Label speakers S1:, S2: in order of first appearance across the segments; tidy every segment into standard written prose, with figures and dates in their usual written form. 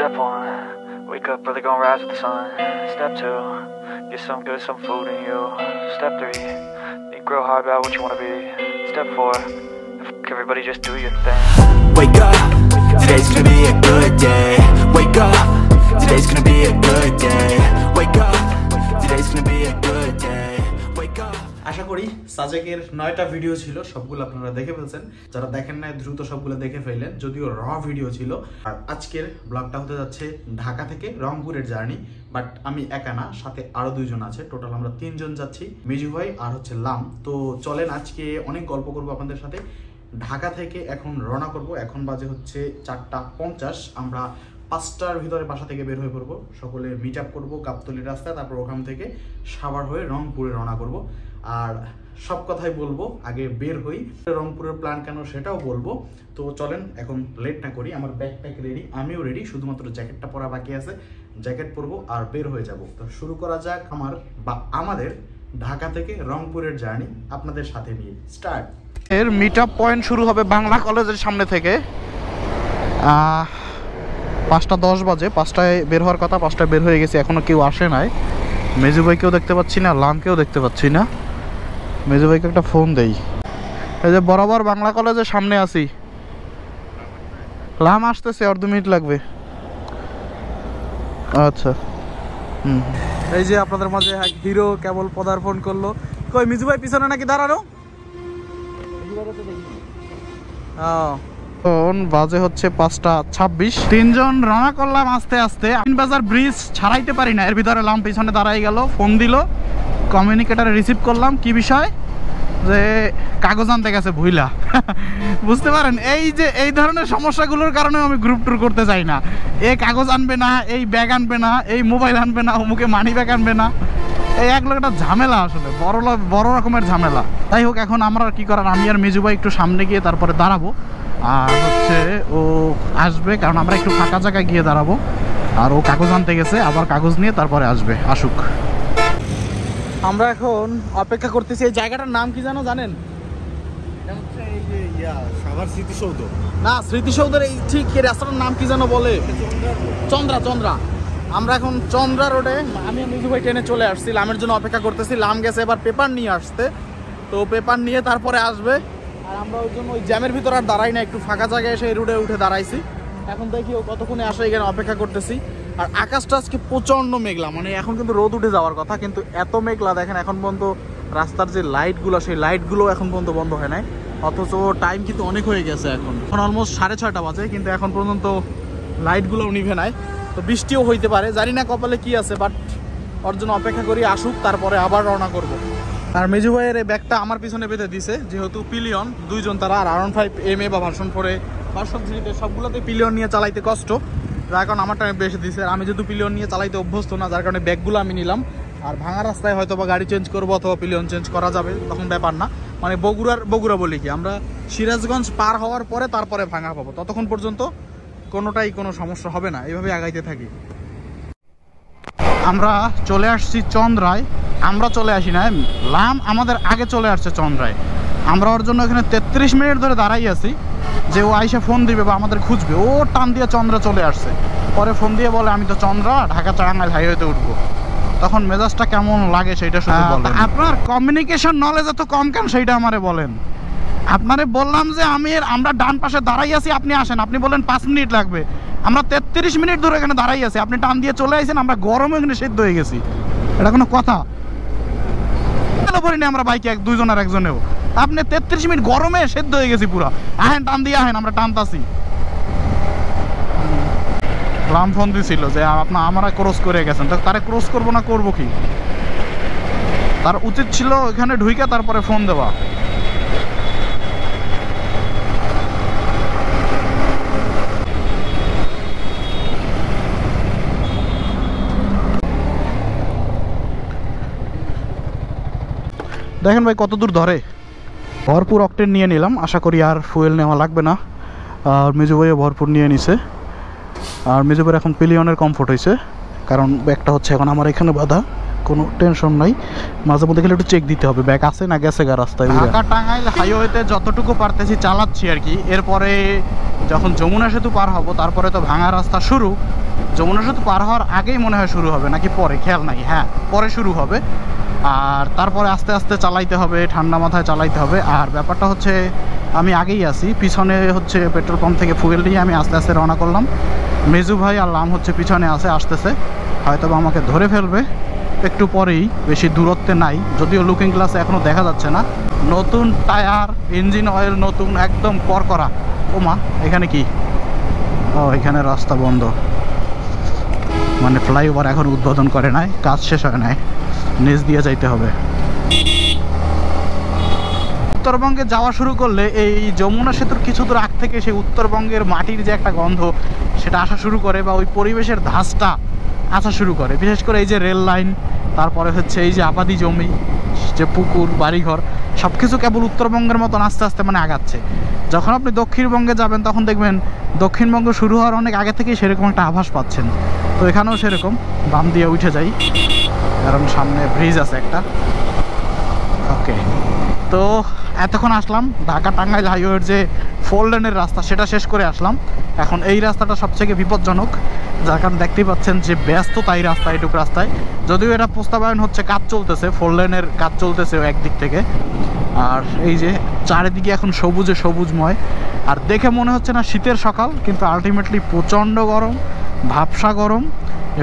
S1: Step 1, wake up, brother, gonna rise with the sun. Step 2, get some good, some food in you. Step 3, think real hard about what you wanna be. Step 4, everybody just do your thing.
S2: Wake up, today's gonna be a good day. Wake up, today's gonna be a good day. Wake up, today's gonna be a good day. Wake up.
S3: আশা করি সাজেকের 9টা video ছিল, সবগুলো আপনারা দেখে ফেলছেন। যারা দেখেন নাই দ্রুত সবগুলো দেখে ফেললেন, যদিও র ভিডিও ছিল। আর আজকের ব্লগটা হতে যাচ্ছে ঢাকা থেকে রংপুরের জার্নি। বাট আমি একা না, সাথে আরো 2 জন আছে। টোটাল আমরা 3 জন যাচ্ছি, মিজু ভাই আর হচ্ছে লাম। তো চলেন আজকে অনেক গল্প করবো আপনাদের সাথে। ঢাকা থেকে এখন রওনা করব। এখন বাজে হচ্ছে 4:50। আমরা 5টার ভিতরে বাসা থেকে বের হয়ে পড়বো। সকলে মিট আপ করবো গাবতলী রাস্তায়, তারপর ওখান থেকে সাভার হয়ে রংপুরে রওনা করব। আর সব কথাই বলবো, আগে বের হই। রংপুরের প্ল্যান কেন সেটাও বলবো। তো চলেন এখন লেট না করি। আমার ব্যাকপ্যাক রেডি, আমিও রেডি, শুধুমাত্র জ্যাকেটটা পরা বাকি আছে। জ্যাকেট পরবো আর বের হয়ে যাব। তো শুরু করা যাক আমাদের ঢাকা থেকে রংপুরের জার্নি আপনাদের সাথে নিয়ে। স্টার্ট। এর মিট আপ পয়েন্ট শুরু হবে বাংলা কলেজের সামনে থেকে। 5:10 বাজে, 5টায় বের হওয়ার কথা, 5টায় বের হয়ে গেছে, এখনো কেউ আসে নাই। মেজু ভাইকেও দেখতে পাচ্ছি না, লামকেও দেখতে পাচ্ছি না। মেজু ভাইকে একটা ফোন দেই। এই যে বরাবর বাংলা কলেজের সামনে আছি। লাম আসতেছে, আর 2 মিনিট লাগবে। আচ্ছা, এই যে আপনাদের মাঝে এক হিরো কেবল পদার্পণ করলো। কই মিজু ভাই পিছনে নাকি দাঁড়ানো? বাজে হচ্ছে 5:26। 3 জন রওনা করলাম আস্তে আস্তে। আমিনবাজার ব্রিজ ছাড়াইতে পারি না, এর ভিতরে লাম পিছনে দাঁড়াই গেল, ফোন দিল, কমিউনিকেটারে রিসিভ করলাম। কি বিষয়? যে কাগজ আনতে গেছে ভুইলা। বুঝতে পারেন, এই যে এই ধরনের সমস্যাগুলোর কারণে আমি গ্রুপ ট্যুর করতে চাই না। এই কাগজ আনবে না, এই ব্যাগ আনবে না, এই মোবাইল আনবে না, অমুকে মানি ব্যাগ আনবে না। এই এক লোক একটা ঝামেলা, আসলে বড় রকমের ঝামেলা। তাই হোক, এখন আমরা কি করার, আমি আর মেজু ভাই একটু সামনে গিয়ে তারপরে দাঁড়াবো। আর হচ্ছে ও আসবে, কারণ আমরা একটু ফাঁকা জায়গায় গিয়ে দাঁড়াবো। আর ও কাগজ আনতে গেছে, আবার কাগজ নিয়ে তারপরে আসবে। আসুক। আমরা এখন অপেক্ষা করতেছি। এই জায়গাটার নাম কি জানেন? স্মৃতিসৌধ না, স্মৃতিসৌধের এই ঠিক এই রাস্তাটার নাম কি বলে? চন্দ্রা। আমরা এখন চন্দ্রা রোডে, আমি মিজু ভাই ট্রেনে চলে আসছি। লামের জন্য অপেক্ষা করতেছি। লাম গেছে এবার পেপার নিয়ে আসতে, তো পেপার নিয়ে তারপরে আসবে। আর আমরা ওই জন্য ওই জ্যামের ভিতর আর দাঁড়াই না, একটু ফাঁকা জায়গায় এসে এই রোডে উঠে দাঁড়াইছি। এখন দেখি ও কতক্ষণে আসে, এখানে অপেক্ষা করতেছি। আর আকাশটা আজকে প্রচণ্ড মেঘলা, মানে এখন কিন্তু রোদ উঠে যাওয়ার কথা, কিন্তু এত মেঘলা দেখেন। এখন পর্যন্ত রাস্তার যে লাইটগুলো, সেই লাইটগুলো এখন পর্যন্ত বন্ধ হয় নাই। অথচ টাইম কিন্তু অনেক হয়ে গেছে, এখন অলমোস্ট 6:30 বাজে, কিন্তু এখন পর্যন্ত লাইটগুলোও নিভে নাই। তো বৃষ্টিও হইতে পারে, জানি না কপালে কি আছে। বাট ওর জন্য অপেক্ষা করি, আসুক, তারপরে আবার রওনা করব। আর মেজু ভাইয়ের এই ব্যাগটা আমার পিছনে বেঁধে দিছে, যেহেতু পিলিয়ন 2 জন তারা। আর R15 MA বা ভার্সন 4 ভার্সন 3-তে সবগুলোতে পিলিয়ন নিয়ে চালাইতে কষ্ট, যার কারণে আমার টাইমে বেশি দিছে। আর আমি যেহেতু পিলিয়ন নিয়ে চালাইতে অভ্যস্ত না, যার কারণে ব্যাগগুলো আমি নিলাম। আর ভাঙা রাস্তায় হয়তো বা গাড়ি চেঞ্জ করবো অথবা পিলিয়ন চেঞ্জ করা যাবে, তখন ব্যাপার না। মানে বগুড়া বলি কি, আমরা সিরাজগঞ্জ পার হওয়ার পরে তারপরে ভাঙা পাবো, ততক্ষণ পর্যন্ত কোনোটাই কোনো সমস্যা হবে না। এইভাবে আগাইতে থাকি। আমরা চলে আসছি চন্দ্রায়। আমরা চলে আসি না, লাম আমাদের আগে চলে আসছে চন্দ্রায়। আমরা ওর জন্য এখানে 33 মিনিট ধরে দাঁড়াই আছি, যে ও আইসা ফোন দিবে বা আমাদের খুঁজবে। ও টান দিয়ে চন্দ্রা চলে আসছে, পরে ফোন দিয়ে বলে আমি তো চন্দ্রা, ঢাকা টাঙ্গাইল হাইওয়েতে উঠবো। তখন মেজাজটা কেমন লাগে সেটা শুধু বলেন। আপনার কমিউনিকেশন নলেজ এত কম কেন সেইটা আমারে বলেন। আপনারে বললাম যে আমরা ডান পাশে দাঁড়াই আছি, আপনি আসেন। আপনি বলেন 5 মিনিট লাগবে, আমরা 33 মিনিট ধরে এখানে দাঁড়াই আছি। আপনি টান দিয়ে চলে আসেন, আমরা গরমে এখানে সেদ্ধ হয়ে গেছি। এটা কোনো কথা? পড়িনি আমরা বাইকে 2 জনের একজনেও। আপনি 33 মিনিট গরমে সেদ্ধ হয়ে গেছি পুরা। আহেন, টান দিয়ে আহেন, আমরা টানতাছি। লাম ফোন দিছিল যে আমরা ক্রস করে গেছেন, তো তারে ক্রস করবো না, করবো কি? তার উচিত ছিল এখানে ঢুইকে তারপরে ফোন দেওয়া। দেখেন ভাই কত দূর ধরে। ভরপুর অক্টেন নিয়ে নিলাম, আশা করি আর ফুয়েল নেওয়া লাগবে না। আর মেজু ভাইও ভরপুর নিয়ে নিছে। আর মেজু ভাইয়ের এখন পিলিয়নের কমফোর্ট হয়েছে, কারণ ব্যাগটা হচ্ছে এখন আমার এখানে বাঁধা, কোনো টেনশন নাই। মাঝে মধ্যে গেলে একটু চেক দিতে হবে ব্যাগ আছে না গেছে গা রাস্তায়। ঢাকা টাঙ্গাইল হাইওয়েতে যতটুকু পারতেছি চালাচ্ছি আর কি। এরপরে যখন যমুনা সেতু পার হব, তারপরে তো ভাঙা রাস্তা শুরু। যমুনা সেতু পার হওয়ার আগেই মনে হয় শুরু হবে, নাকি পরে খেয়াল নাই। হ্যাঁ, পরে শুরু হবে। আর তারপরে আস্তে আস্তে চালাইতে হবে, ঠান্ডা মাথায় চালাইতে হবে। আর ব্যাপারটা হচ্ছে আমি আগেই আছি, পিছনে হচ্ছে পেট্রোল পাম্প থেকে ফুয়েল নিয়ে আমি আস্তে আস্তে রওনা করলাম। মেজু ভাই আর লাম হচ্ছে পিছনে আসতেছে, হয়তো আমাকে ধরে ফেলবে একটু পরেই, বেশি দূরত্বে নাই, যদিও লুকিং গ্লাসে এখনও দেখা যাচ্ছে না। নতুন টায়ার, ইঞ্জিন অয়েল নতুন, একদম করকরা। ও মা, এখানে কি? ও, এখানে রাস্তা বন্ধ, মানে ফ্লাইওভার এখন উদ্বোধন করে নাই, কাজ শেষ হয় নাই, নিচ দিয়ে যাইতে হবে। উত্তরবঙ্গে যাওয়া শুরু করলে এই যমুনা সেতুর কিছু দূর আগ থেকে সেই উত্তরবঙ্গের মাটির যে একটা গন্ধ সেটা আসা শুরু করে, বা ওই পরিবেশের ধাঁচটা আসা শুরু করে। বিশেষ করে এই যে রেল লাইন, তারপরে হচ্ছে এই যে আবাদি জমি, যে পুকুর, বাড়িঘর, সব কিছু কেবল উত্তরবঙ্গের মতন আস্তে আস্তে মানে আগাচ্ছে। যখন আপনি দক্ষিণবঙ্গে যাবেন তখন দেখবেন দক্ষিণবঙ্গ শুরু হওয়ার অনেক আগে থেকেই সেরকম একটা আভাস পাচ্ছেন। তো এখানেও সেরকম। বাম দিয়ে উঠে যাই, কারণ সামনে ব্রিজ আছে একটা। ওকে, তো এতক্ষণ আসলাম ঢাকা টাঙ্গাইল হাইওয়ের যে 4 লেনের রাস্তা, সেটা শেষ করে আসলাম। এখন এই রাস্তাটা সবথেকে বিপজ্জনক, যার কারণ দেখতেই পাচ্ছেন যে ব্যস্ততা এই রাস্তা, এইটুকু রাস্তায়। যদিও এটা প্রস্তাবায়ন হচ্ছে, কাজ চলতেছে, 4 লেনের কাজ চলতেছে একদিক থেকে। আর এই যে চারিদিকে এখন সবুজে সবুজময়, আর দেখে মনে হচ্ছে না শীতের সকাল, কিন্তু আলটিমেটলি প্রচণ্ড গরম, ভাবসা গরম,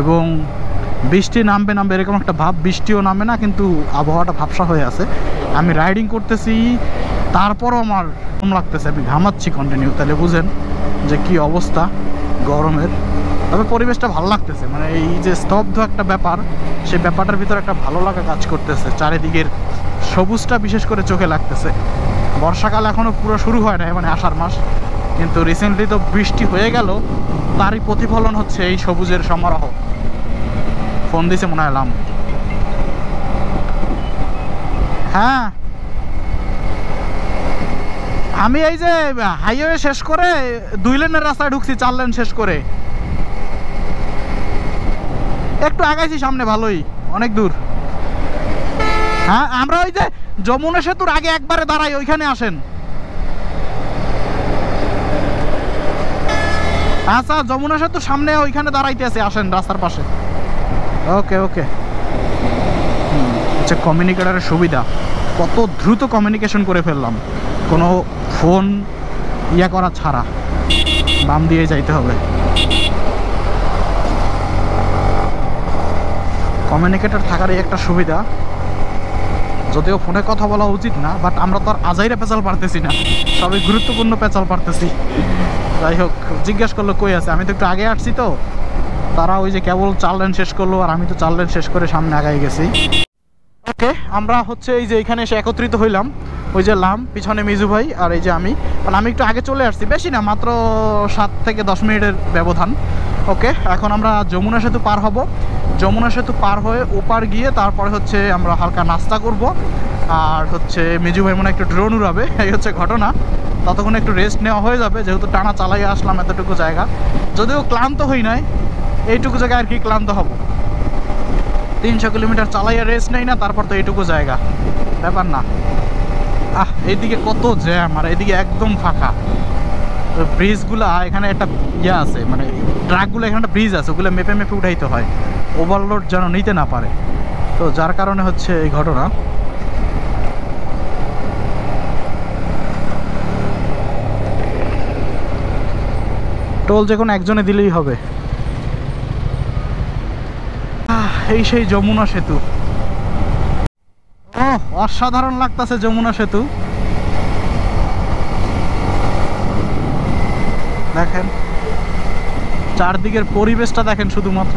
S3: এবং বৃষ্টি নামবে এরকম একটা ভাব। বৃষ্টিও নামে না, কিন্তু আবহাওয়াটা ভাবসা হয়ে আছে। আমি রাইডিং করতেছি, তারপরও আমার গরম লাগতেছে, আমি ঘামাচ্ছি কন্টিনিউ। তাহলে বুঝেন যে কি অবস্থা গরমের। তবে পরিবেশটা ভালো লাগতেছে, মানে এই যে স্তব্ধ একটা ব্যাপার, সেই ব্যাপারটার ভিতরে একটা ভালো লাগা কাজ করতেছে। চারিদিকের সবুজটা বিশেষ করে চোখে লাগতেছে। বর্ষাকাল এখনও পুরো শুরু হয় না, মানে আষাঢ় মাস, কিন্তু রিসেন্টলি তো বৃষ্টি হয়ে গেল, তারই প্রতিফলন হচ্ছে এই সবুজের সমারোহ। ফোন দিছে মনে হলাম। হ্যাঁ, আমি এই যে হাইওয়ে শেষ করে 2 লেনের রাস্তায় ঢুকছি, 4 লেন শেষ করে একটু আগাইছি সামনে, ভালোই, অনেক দূর। হ্যাঁ, আমরা ওই যে যমুনা সেতুর আগে একবারে দাঁড়াই, ওইখানে আসেন। আচ্ছা, যমুনা সেতুর সামনে ওইখানে দাঁড়াইতে আছে, আসেন রাস্তার পাশে। ওকে ওকে। আচ্ছা, কমিউনিকেটারের সুবিধা, কত দ্রুত কমিউনিকেশন করে ফেললাম, কোনো ফোন ইয়া করা ছাড়া। বাম দিয়ে যাইতে হবে। কমিউনিকেটর থাকারই একটা সুবিধা, যদিও ফোনে কথা বলা উচিত না, বাট আমরা তো আর আজাইরা পেঁচাল পারতেছি না, সবই গুরুত্বপূর্ণ পেঁচাল পারতেছি। যাই হোক, জিজ্ঞাসা করলো কই আছে, আমি তো একটু আগে আসছি, তো তারা ওই যে কেবল 4 লেন শেষ করলো, আর আমি তো 4 লেন শেষ করে সামনে আগাই গেছি। ওকে, আমরা হচ্ছে এই যে এখানে এসে একত্রিত হইলাম। ওই যে লাম, পিছনে মিজু ভাই, আর এই যে আমি। কারণ আমি একটু আগে চলে আসছি, বেশি না, মাত্র 7 থেকে 10 মিনিটের ব্যবধান। ওকে, এখন আমরা যমুনা সেতু পার হব। যমুনা সেতু পার হয়ে ওপার গিয়ে তারপরে হচ্ছে আমরা হালকা নাস্তা করব, আর হচ্ছে মিজু ভাই মনে একটু ড্রোন উড়াবে, এই হচ্ছে ঘটনা। ততক্ষণ একটু রেস্ট নেওয়া হয়ে যাবে, যেহেতু টানা চালাই আসলাম এতটুকু জায়গা। যদিও ক্লান্ত হই নাই, এইটুকু জায়গায় আর কি ক্লান্ত হব। 300 কিলোমিটার চালাইয়া রেস্ট নেই না, তারপর তো এইটুকু জায়গা, ব্যাপার না। এইদিকে কত জ্যাম, আর এইদিকে একদম ফাঁকা। ব্রিজগুলা এখানে একটা ইয়ে আছে, মানে ট্রাকগুলো এখানে একটা ব্রিজ আছে, ওগুলো মেপে মেপে উঠাইতে হয়, ওভারলোড যেন নিতে না পারে। তো যার কারণে হচ্ছে এই ঘটনা। টোল যে কোনো একজনে দিলেই হবে। এই সেই যমুনা সেতু, অসাধারণ লাগতেছে যমুনা সেতু। দেখেন চারদিকের পরিবেশটা দেখেন, শুধুমাত্র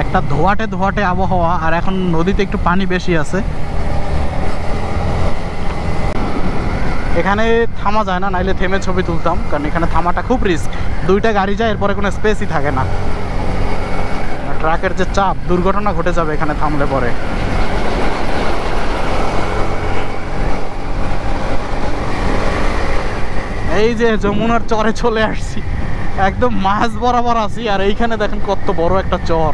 S3: একটা ধোয়াটে ধোয়াটে আবহাওয়া, আর এখন নদীতে একটু পানি বেশি আছে। এখানে থামা যায় না, নাইলে থেমে ছবি তুলতাম, কারণ এখানে থামাটা খুব রিস্ক। 2টা গাড়ি যায়, এরপরে কোনো স্পেসই থাকে না। ট্রাকের যে চাপ, দুর্ঘটনা ঘটে যাবে এখানে থামলে পরে। এই যে যমুনার চরে চলে আসছি, একদম মাঝ বরাবর আছি, আর এইখানে দেখেন কত বড় একটা চর।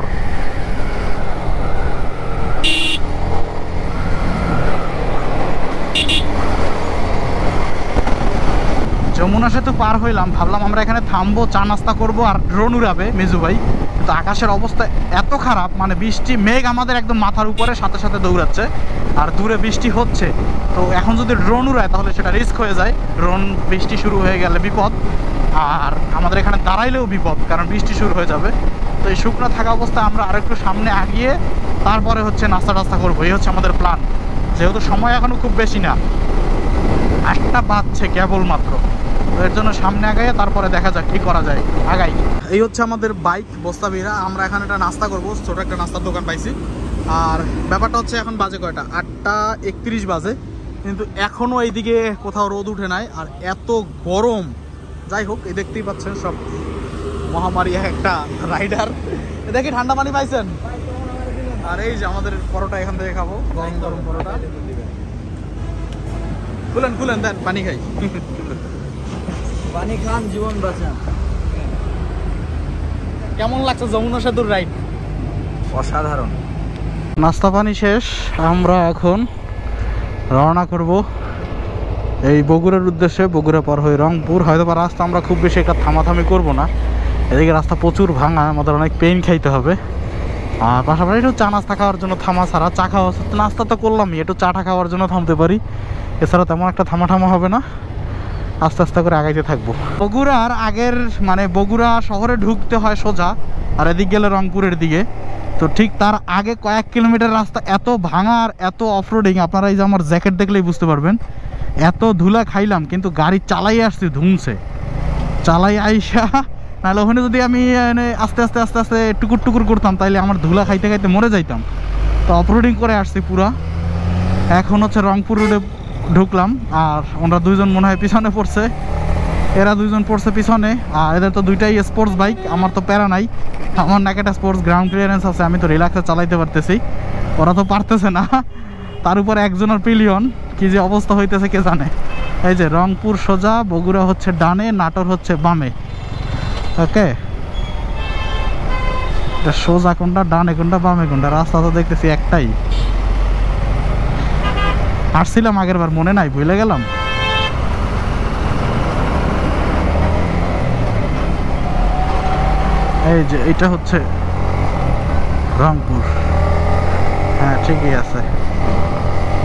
S3: যমুনা সেতু পার হইলাম, ভাবলাম আমরা এখানে থামবো, চা নাস্তা করবো আর ড্রোন উড়াবে মেজু ভাই। কিন্তু আকাশের অবস্থা এত খারাপ, মানে বৃষ্টি মেঘ আমাদের একদম মাথার উপরে সাথে সাথে দৌড়াচ্ছে আর দূরে বৃষ্টি হচ্ছে। তো এখন যদি ড্রোন উড়ায় তাহলে সেটা রিস্ক হয়ে যায়, ড্রোন বৃষ্টি শুরু হয়ে গেলে বিপদ, আর আমাদের এখানে দাঁড়াইলেও বিপদ কারণ বৃষ্টি শুরু হয়ে যাবে। তো এই শুকনো থাকা অবস্থায় আমরা আরেকটু সামনে আগিয়ে তারপরে হচ্ছে নাস্তা টাস্তা করবো, এই হচ্ছে আমাদের প্ল্যান। যেহেতু সময় এখনও খুব বেশি না, 8টা বাজছে কেবলমাত্র, তো এর জন্য সামনে আগাইয়ে তারপরে দেখা যাক কি করা যায়, আগাই। এই হচ্ছে আমাদের বাইক বস্তাবিরা, আমরা এখানে একটা নাস্তা করবো, ছোটো একটা নাস্তার দোকান পাইছি। আর ব্যাপারটা হচ্ছে এখন বাজে কয়টা, 8:31 বাজে, কিন্তু এখনও এইদিকে কোথাও রোদ উঠে নাই আর এত গরম। যাই হোক, এই দেখতেই পাচ্ছেন সব মহামারী একটা রাইডার। দেখি ঠান্ডা পানি পাইছেন? আর এই যে আমাদের পরোটা এখান থেকে খাবো, গরম গরম পরোটা। খুলেন খুলেন, দেন পানি খাই।
S4: পানি খান, জীবন বাঁচান।
S3: কেমন লাগছে যমুনা সেতুর রাইড?
S4: অসাধারণ।
S3: নাস্তা পানি শেষ, আমরা এখন রওনা করব এই বগুড়ার উদ্দেশ্যে। বগুড়া পার হয়ে রংপুর। হয়তো বা রাস্তা আমরা খুব বেশি একটা থামাথামি করব না, এদিকে রাস্তা প্রচুর ভাঙা, আমাদের অনেক পেইন খাইতে হবে। আর পাশাপাশি একটু চা নাস্তা খাওয়ার জন্য থামা ছাড়া, চা খাওয়া নাস্তা তো করলামই, একটু চাটা খাওয়ার জন্য থামতে পারি, এছাড়া তেমন একটা থামা হবে না। আস্তে আস্তে করে আগাইতে থাকবো। বগুড়ার আগের মানে বগুড়া শহরে ঢুকতে হয় সোজা, আর এদিক গেলে রংপুরের দিকে। তো ঠিক তার আগে কয়েক কিলোমিটার রাস্তা এত ভাঙা আর এত অফরোডিং, আপনারা এই যে আমার জ্যাকেট দেখলেই বুঝতে পারবেন। এত ধুলা খাইলাম, কিন্তু গাড়ি চালাই আসছি ধুমছে, চালাই আইসা, নাহলে ওখানে যদি আমি আস্তে আস্তে আস্তে আস্তে টুকুর টুকুর করতাম তাইলে আমার ধুলা খাইতে খাইতে মরে যাইতাম। তো অফরোডিং করে আসছি পুরা। এখন হচ্ছে রংপুর রোডে ঢুকলাম, আর ওনারা দুইজন মনে হয় পিছনে পড়ছে, এরা দুইজন পড়ছে পিছনে। আর এদের তো দুইটাই স্পোর্টস বাইক, আমার তো প্যারা নাই, আমার নাকেটা স্পোর্টস গ্রাউন্ড ক্লিয়ারেন্স আছে, আমি তো রিল্যাক্সে চালাইতে পারতেছি, ওরা তো পারতেছে না। তার উপর একজনের পিলিয়ন, কি যে অবস্থা হইতেছে কে জানে। এই যে রংপুর সোজা, বগুড়া হচ্ছে ডানে, নাটোর হচ্ছে বামে। ওকে, সোজা কোনটা, ডানে কোনটা, বামে কোনটা, রাস্তা তো দেখতেছি একটাই। আসছিলাম আগের বার, মনে নাই, ভুলে গেলাম। এই যে এটা হচ্ছে রংপুর, হ্যাঁ ঠিকই আছে।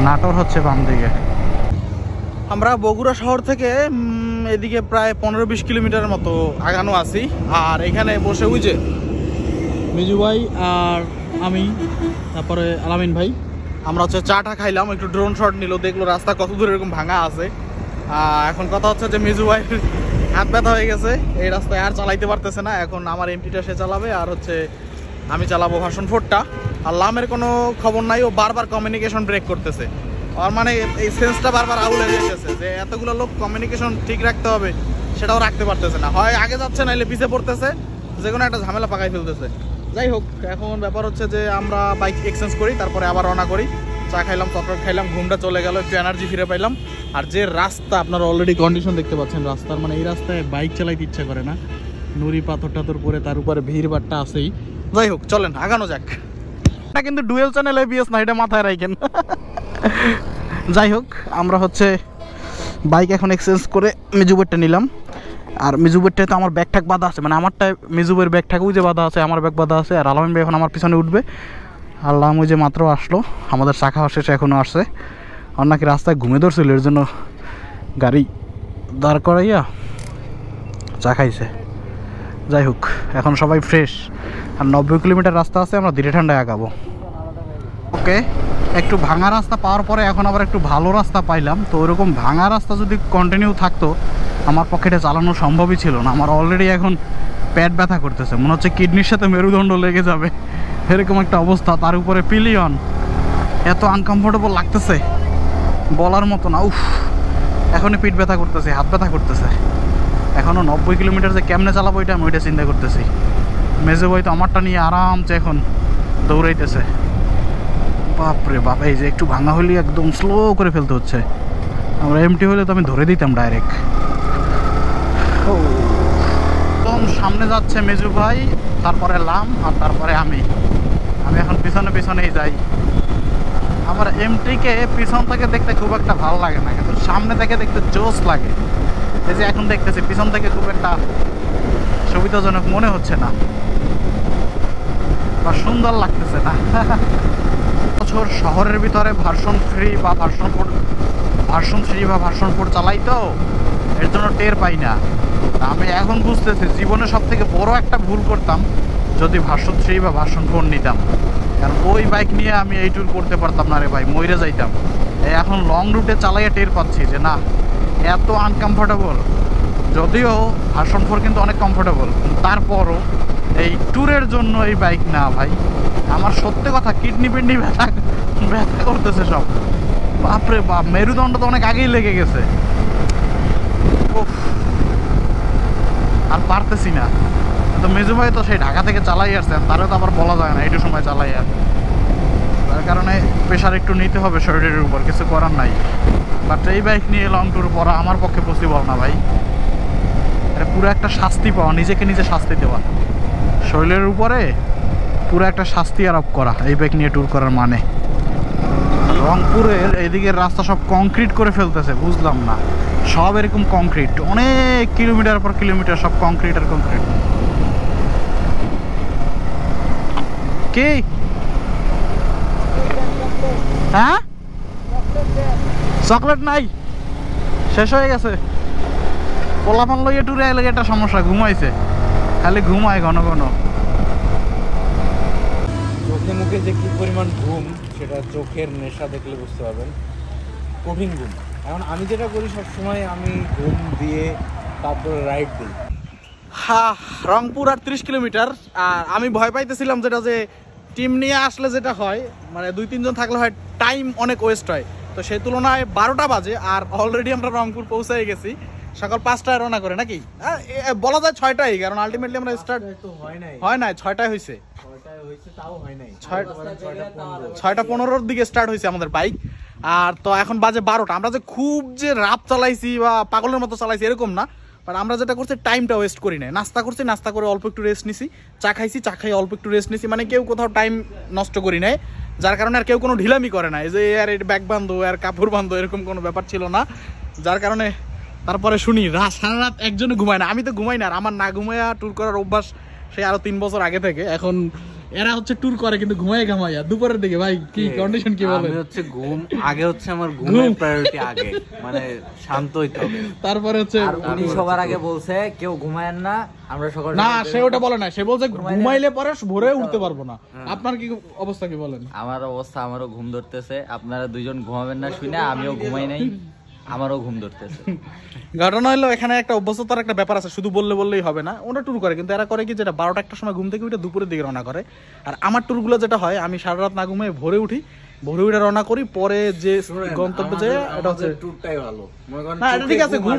S3: নাটোর হচ্ছে বাম দিকে। আমরা বগুড়া শহর থেকে এদিকে প্রায় 15-20 কিলোমিটারের মতো আগানো আছি। আর এখানে বসে ওই যে মিজু ভাই আর আমি, তারপরে আলামিন ভাই, আমরা হচ্ছে চাটা খাইলাম, একটু ড্রোন শট নিল, দেখলো রাস্তা কত দূর এরকম ভাঙা আছে। এখন কথা হচ্ছে যে মিজু ভাই হাত ব্যথা হয়ে গেছে, এই রাস্তায় আর চালাইতে পারতেছে না। এখন আমার এমটিটা সে চালাবে, আর হচ্ছে আমি চালাবো ভার্সন 4টা। আর লামের কোনো খবর নাই, ও বারবার কমিউনিকেশন ব্রেক করতেছে। আর মানে এই সেন্সটা বারবার আউল হয়ে যেতেছে যে এতগুলো লোক কমিউনিকেশন ঠিক রাখতে হবে, সেটাও রাখতে পারতেছে না, হয় আগে যাচ্ছে নাইলে পিছিয়ে পড়তেছে, যে কোনো একটা ঝামেলা পাকাই ফেলতেছে। যাই হোক, এখন ব্যাপার হচ্ছে যে আমরা বাইক এক্সচেঞ্জ করি, তারপরে আবার রওনা করি। চা খাইলাম, চকলেট খাইলাম, ঘুমটা চলে গেল, একটু এনার্জি ফিরে পাইলাম। আর যে রাস্তা, আপনারা অলরেডি কন্ডিশন দেখতে পাচ্ছেন রাস্তার, মানে এই রাস্তায় বাইক চালাইতে ইচ্ছা করে না, নুড়ি পাথর টাথর পরে, তার উপরে ভিড় বাট্টা আছেই। যাই হোক, চলেন আগানো যাক। এটা কিন্তু ডুয়েল চ্যানেল এবিএস না, এটা মাথায় রাখেন। যাই হোক, আমরা হচ্ছে বাইক এখন এক্সচেঞ্জ করে মিজুবেরটা নিলাম। আর মিজুবেরটায় তো আমার ব্যাগ ঠ্যাগ বাঁধা আছে, মানে আমারটায় মিজুবের ব্যাগ ঠ্যাগ ওই যে বাঁধা আছে, আমার ব্যাগ বাঁধা আছে। আর আলামিন ভাই এখন আমার পিছনে উঠবে। আল্লাহ ওই যে মাত্র আসলো, আমাদের চা খাওয়া শেষে এখনও আসছে। আর নাকি রাস্তায় ঘুমে ধরছিল, এর জন্য গাড়ি দাঁড় করাইয়া চা খাইছে। যাই হোক, এখন সবাই ফ্রেশ। আর 90 কিলোমিটার রাস্তা আছে, আমরা ধীরে ঠান্ডায় আগাবো। ওকে, একটু ভাঙা রাস্তা পাওয়ার পরে এখন আবার একটু ভালো রাস্তা পাইলাম। তো ওইরকম ভাঙা রাস্তা যদি কন্টিনিউ থাকতো আমার পকেটে চালানো সম্ভবই ছিল না। আমার অলরেডি এখন পেট ব্যথা করতেছে, মনে হচ্ছে কিডনির সাথে মেরুদণ্ড লেগে যাবে, এরকম একটা অবস্থা। তার উপরে পিলিয়ন, এত আনকমফোর্টেবল লাগতেছে বলার মতো না। উফ, এখনই পিঠ ব্যথা করতেছে, হাত ব্যথা করতেছে। এখনও 90 কিলোমিটার যে কেমনে চালাবো এটা আমি ওইটা চিন্তা করতেছি। মেজো ভাই তো আমারটা নিয়ে আরামসে এখন দৌড়াইতেছে। বাপরে বাপ, এই যে একটু ভাঙা হলে একদম স্লো করে ফেলতে হচ্ছে। আমরা এমটি হলে তো আমি ধরে দিতাম ডাইরেক্ট। একদম সামনে যাচ্ছে মেজু ভাই, তারপরে লাম, আর তারপরে আমি এখন পিছনে পিছনেই যাই। আমার এমটিকে পিছন থেকে দেখতে খুব একটা ভালো লাগে না, কিন্তু সামনে থেকে দেখতে জোস লাগে। এই যে এখন দেখতেছি পিছন থেকে খুব একটা সুবিধাজনক মনে হচ্ছে না বা সুন্দর লাগতেছে না। বছর শহরের ভিতরে ভার্সন 3 বা ভার্সন 3 বা ভার্সন 4 চালাই, তো এর জন্য টের পাই না। আমি এখন বুঝতেছি জীবনে সব থেকে বড় একটা ভুল করতাম যদি ভার্সন 3 বা ভার্সন 4 নিতাম, কারণ ওই বাইক নিয়ে আমি এই ট্যুর করতে পারতাম না রে ভাই, মরে যাইতাম। এখন লং রুটে চালাইয়া টের পাচ্ছি যে না, এত আনকমফোর্টেবল। যদিও ভার্সন 4 কিন্তু অনেক কমফোর্টেবল, তারপরও এই ট্যুরের জন্য এই বাইক না ভাই। আমার সত্যি কথা কিডনি পিডনি ব্যথা করতেছে সব। বাপরে বাপ, মেরুদণ্ড তো অনেক আগেই লেগে গেছে, আর পারতেছি না। তো মেজু ভাই তো সেই ঢাকা থেকে চালাই আসছেন, তারও তো আবার বলা যায় না এইটু সময় চালাই আর, তার কারণে প্রেশার একটু নিতে হবে শরীরের উপর, কিছু করার নাই। বাট এই বাইক নিয়ে লং ট্যুর করা আমার পক্ষে পসিবল না ভাই। এটা পুরো একটা শাস্তি পাওয়া, নিজেকে নিজে শাস্তি দেওয়া, শরীরের উপরে পুরো একটা শাস্তি আরোপ করা এই বাইক নিয়ে ট্যুর করার মানে। রংপুরের এইদিকের রাস্তা সব কংক্রিট করে ফেলতেছে, বুঝলাম না, সব এরকম কংক্রিট, অনেক কিলোমিটার পর কিলোমিটার সব কংক্রিট আর কংক্রিট। কি হ্যাঁ, চকলেট নাই, শেষ হয়ে গেছে। পোলাপান লইয়ে ট্যুরে এলে একটা সমস্যা, ঘুমাইছে, খালি ঘুমায় ঘন ঘন।
S4: চোখে মুখে যে কি পরিমাণ ঘুম সেটা চোখের নেশা দেখলে বুঝতে পারবেন, কঠিন ঘুম। এখন আমি যেটা করি সবসময়, আমি ঘুম দিয়ে তারপরে রাইড দিই।
S3: হ্যাঁ, রংপুর আর 30 কিলোমিটার। আর আমি ভয় পাইতেছিলাম যেটা, যে টিম নিয়ে আসলে যেটা হয়, মানে 2-3 জন থাকলে হয় টাইম অনেক ওয়েস্ট হয়। তো সেই তুলনায় 12টা বাজে আর অলরেডি আমরা রংপুর পৌঁছে গেছি সকাল 5টায় রওনা করে, নাকি বলা যায় 6টায়, কারণ আলটিমেটলি আমরা স্টার্ট হয় নাই 6টায় হয়েছে, 6টা 15-র দিকে স্টার্ট হয়েছে আমাদের বাইক। আর তো এখন বাজে 12টা। আমরা যে খুব যে রাত চালাইছি বা পাগলের মতো চালাইছি এরকম না, বাট আমরা যেটা করছি টাইমটা ওয়েস্ট করি নাই। নাস্তা করছি, নাস্তা করে অল্প একটু রেস্ট নিছি, চা খাইছি, চা খাই অল্প একটু রেস্ট নিছি, মানে কেউ কোথাও টাইম নষ্ট করি নাই, যার কারণে আর কেউ কোনো ঢিলামি করে না, এই যে আর ব্যাগ বান্ধো আর কাপড় বান্ধো এরকম কোনো ব্যাপার ছিল না। যার কারণে তারপরে শুনি সারা রাত একজনে ঘুমায় না। আমি তো ঘুমাই না, আর আমার না ঘুমাইয়া ট্যুর করার অভ্যাস সেই আরো 3 বছর আগে থেকে। এখন এরা হচ্ছে ট্যুর করে কিন্তু ঘুমাইয়া দুপুরের দিকে। ভাই কি কন্ডিশন কি বলে?
S4: আমি হচ্ছে ঘুম আগে, হচ্ছে আমার ঘুমের প্রায়োরিটি আগে, মানে শান্ত হইতে হবে।
S3: তারপরে হচ্ছে
S5: উনি সবার আগে বলছে কেউ ঘুমায়েন না, আমরা সকাল
S3: না, সে ওটা বলে না, সে বলছে ঘুমাইলে পরে ভোরে উঠতে পারবো না। আপনার কি অবস্থা, কি বলেন?
S5: আমার অবস্থা, আমারও ঘুম ধরতেছে। আপনারা দুইজন ঘুমাবেন না শুনে আমিও ঘুমাই নাই, আমারও ঘুম ধরতেছে।
S3: ঘটনা হলো এখানে একটা অভ্যস্ততার একটা ব্যাপার আছে, শুধু বললেই হবে না। ওরা ট্যুর করে কিন্তু এরা করে কি, যেটা 12টা একটা সময় ঘুম থেকে উঠে দুপুরের দিকে রওনা করে। আর আমার ট্যুরগুলো যেটা হয়, আমি সারা রাত না ঘুমিয়ে ভোরে উঠি, ভোরে উঠে রওনা করি, পরে যে গন্তব্যে যায় এটা হচ্ছে
S4: ট্যুরটাই ভালো।
S3: না, এটা ঠিক আছে ঘুম,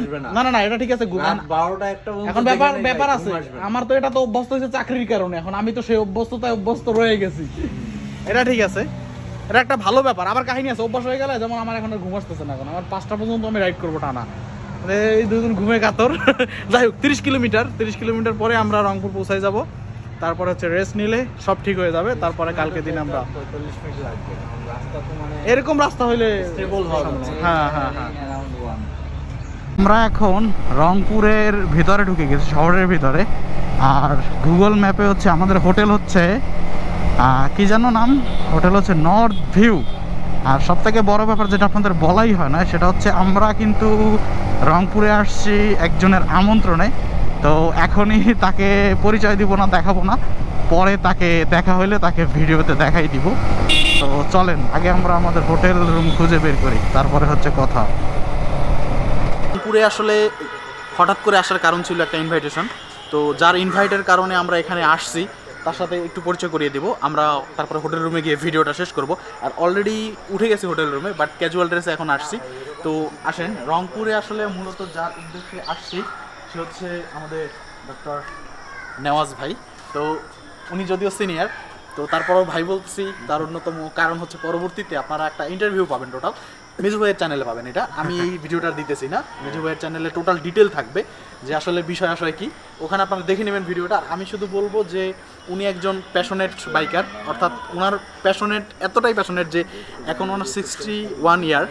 S3: না এটা ঠিক আছে ঘুম।
S4: 12টা একটা
S3: এখন ব্যাপার আছে, আমার তো এটা তো অভ্যস্ত হয়েছে চাকরির কারণে, এখন আমি তো সেই অভ্যস্ততায় অভ্যস্ত রয়ে গেছি, এটা ঠিক আছে, এটা একটা ভালো ব্যাপার। আবার কাহিনী আছে, অভ্যাস হয়ে গেলে, যেমন আমার এখন আর ঘুম আসতেছে না, এখন আমার 5টা পর্যন্ত আমি রাইড করবো টানা, এই 2 দিন ঘুমে কাতর। যাই হোক, 30 কিলোমিটার পরে আমরা রংপুর পৌঁছায় যাব, তারপরে হচ্ছে রেস্ট নিলে সব ঠিক হয়ে যাবে। তারপরে কালকে দিন আমরা
S4: 45 মিনিট লাগবে, রাস্তা তো মানে
S3: এরকম রাস্তা হইলে
S4: স্টেবল হবে।
S3: হ্যাঁ, আমরা এখন রংপুরের ভিতরে ঢুকে গেছি, শহরের ভিতরে। আর গুগল ম্যাপে হচ্ছে আমাদের হোটেল হচ্ছে কি জানো নাম, হোটেল হচ্ছে নর্থ ভিউ। আর সব থেকে বড় ব্যাপার যেটা আপনাদের বলাই হয় না, সেটা হচ্ছে আমরা কিন্তু রংপুরে আসছি একজনের আমন্ত্রণে। তো এখনই তাকে পরিচয় দিব না, দেখাবো না, পরে তাকে দেখা হইলে তাকে ভিডিওতে দেখাই দিব। তো চলেন আগে আমরা আমাদের হোটেল রুম খুঁজে বের করি, তারপরে হচ্ছে কথা। রংপুরে আসলে হঠাৎ করে আসার কারণ ছিল একটা ইনভাইটেশন, তো যার ইনভাইটের কারণে আমরা এখানে আসছি তার সাথে একটু পরিচয় করিয়ে দেবো আমরা, তারপরে হোটেল রুমে গিয়ে ভিডিওটা শেষ করব। আর অলরেডি উঠে গেছি হোটেল রুমে, বাট ক্যাজুয়াল ড্রেসে এখন আসছি। তো আসেন, রংপুরে আসলে মূলত যার উদ্দেশ্যে আসছি সে হচ্ছে আমাদের ডক্টর নেওয়াজ ভাই। তো উনি যদিও সিনিয়র, তো তারপরও ভাই বলছি, তার অন্যতম কারণ হচ্ছে পরবর্তীতে আপনারা একটা ইন্টারভিউ পাবেন, টোটাল মেজু ভাইয়ের চ্যানেলে পাবেন। এটা আমি এই ভিডিওটা দিতেছি না, মেজু ভাইয়ের চ্যানেলে টোটাল ডিটেল থাকবে যে আসলে বিষয় আসলে কি, ওখানে আপনারা দেখে নেবেন ভিডিওটা। আর আমি শুধু বলবো যে উনি একজন প্যাশনেট বাইকার, অর্থাৎ ওনার প্যাশনেট, এতটাই প্যাশনেট যে এখন ওনার 61 ইয়ার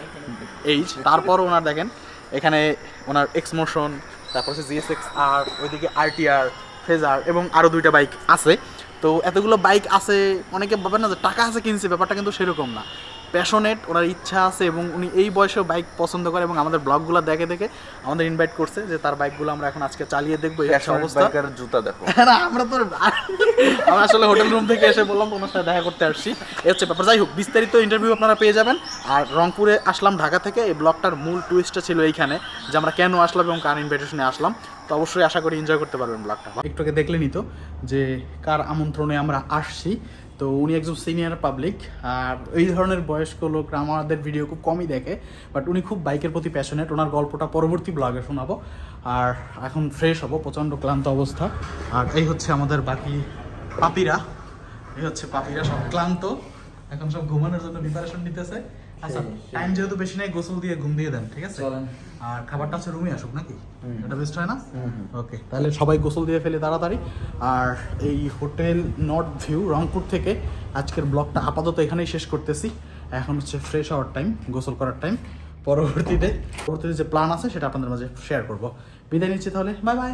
S3: এইজ, তারপর ওনার দেখেন এখানে ওনার এক্সমোশন তারপর হচ্ছে জিএসএক্স আর ওইদিকে আরটিআর, ফেজার এবং আরও 2টা বাইক আছে। তো এতগুলো বাইক আছে, অনেকে ভাবেন না যে টাকা আছে কিনছে, ব্যাপারটা কিন্তু সেরকম না। প্যাশনেট, ওনার ইচ্ছা আছে এবং উনি এই বয়সেও বাইক পছন্দ করে এবং আমাদের ব্লগগুলো দেখে দেখে আমাদের ইনভাইট করছে যে তার বাইকগুলো আমরা এখন আজকে চালিয়ে দেখবো। এই অবস্থা,
S4: জুতা দেখো
S3: না আমরা তো আমরা আসলে হোটেল রুম থেকে এসে বললাম তোমার সাথে দেখা করতে আসছি, এই হচ্ছে ব্যাপার। যাই হোক, বিস্তারিত ইন্টারভিউ আপনারা পেয়ে যাবেন। আর রংপুরে আসলাম ঢাকা থেকে, এই ব্লগটার মূল টুইস্টটা ছিল এইখানে যে আমরা কেন আসলাম এবং কার ইনভাইটেশনে আসলাম। তো অবশ্যই আশা করি এনজয় করতে পারবেন ব্লগটা। একটুকে দেখলেনই তো যে কার আমন্ত্রণে আমরা আসছি। তো উনি একজন সিনিয়র পাবলিক, আর এই ধরনের বয়স্ক লোকরা আমাদের ভিডিও খুব কমই দেখে, বাট উনি খুব বাইকের প্রতি প্যাশনেট। ওনার গল্পটা পরবর্তী ব্লগে শোনাবো। আর এখন ফ্রেশ হবো, প্রচণ্ড ক্লান্ত অবস্থা। আর এই হচ্ছে আমাদের বাকি পাপিরা, এই হচ্ছে পাপিরা সব ক্লান্ত, এখন সব ঘুমানোর জন্য প্রিপারেশন নিতেছে। আচ্ছা, টাইম যেহেতু বেশি নেই, গোসল দিয়ে ঘুম দিয়ে দেন, ঠিক আছে? আর খাবারটা হচ্ছে রুমে আসুক নাকি, এটা বেস্ট হয় না? ওকে, তাহলে সবাই গোসল দিয়ে ফেলে তাড়াতাড়ি। আর এই হোটেল নর্থ ভিউ রংপুর থেকে আজকের ব্লগটা আপাতত এখানেই শেষ করতেছি। এখন হচ্ছে ফ্রেশ হওয়ার টাইম, গোসল করার টাইম। পরবর্তীতে যে প্ল্যান আছে সেটা আপনাদের মাঝে শেয়ার করবো। বিদায় নিচ্ছি তাহলে, বাই বাই।